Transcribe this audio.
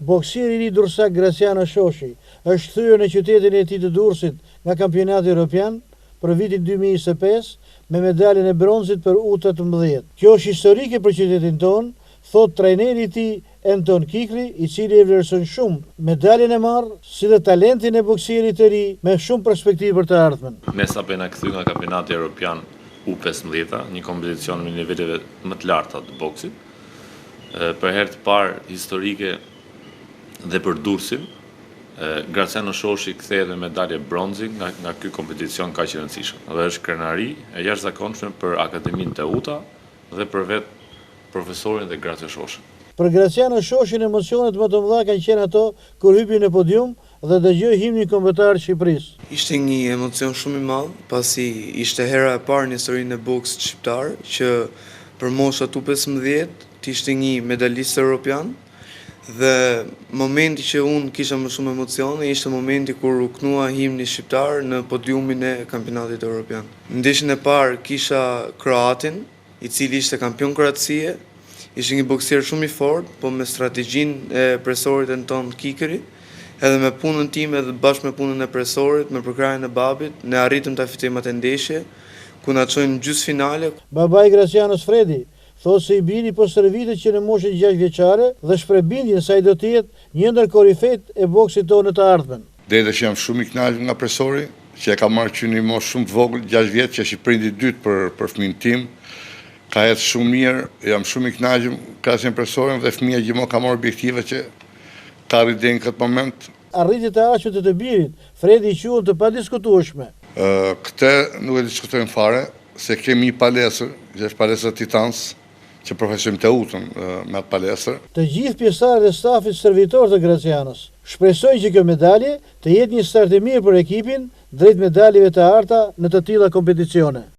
Boksieri i ri Durrësak Graciano Shoshi është thyer në qytetin e tij të Durrësit nga kampionati evropian për vitin 2025 me medaljen e bronzit për U18. Kjo është historike për qytetin tonë, thot trajneri i tij Anton Kikli, i cili e vlerëson shumë medaljen e marrë, si dhe talentin e boksierit të ri me shumë perspektivë për të ardhmen. Ne sa bëna kthy nga kampionati evropian U15, një kompeticion me niveleve më të larta të boksit. Për herë të parë historike dhe për Durrësin, Graciano Shoshi kthehet me medalje bronzi nga ky kompeticion kaq i rëndësishëm. Dhe është krenari e jashtëzakonshme për Akademinë Teuta dhe për vetë profesorin dhe Gracio Shoshin. Për Graciano Shoshin emocionet më të mëdha kanë qenë ato kur hypi në podium dhe dëgjoi himnin kombëtar të Shqipërisë. Ishte një emocion shumë i madh, pasi ishte hera e parë në historinë e boksit shqiptar që për moshat U15 të ishte një medalist evropian. Dhe momenti që unë kisha më shumë emocione ishte momenti kur u knua himni shqiptar në podiumin e kampionatit evropian. Në ndeshjen e parë kisha kroatin, i cili ishte kampion Kroacie, ishte një boksier shumë i fortë, po me strategjinë e presorit Anton Kikri, edhe me punën time dhe bashkë me punën e presorit, me përkrahjen e babit, ne arritëm ta fitojmë atë ndeshje, ku na çojnë në gjysmëfinale. Babai Gracianos Fredi thotë se i biri po stërvitet që në moshën 6 vjeçare dhe shpreh bindjen se ai do të jetë një ndër korifet e boksit tonë të ardhmen. Deri që jam shumë i kënaqur nga presori, që e ka marrë që një moshë shumë të vogël, 6 vjeç, që është i prindi i dytë për fëmin tim. Ka jetë shumë mirë, jam shumë i kënaqur krahasim presorin dhe fëmia gjithmonë ka marrë objektive që ka arritur deri në këtë moment. Arritjet e aqshme të birit, Fredi i quhen të padiskutueshme. Këtë nuk e diskutojmë fare, se kemi një palestër, që është palestra Titans, që profesionojmë Teutën me atë palestër. Të gjithë pjesëtarët e stafit servitor të Gracianos shpresojnë që kjo medalje të jetë një start i mirë për ekipin drejt medaljeve të arta në të tilla kompeticione.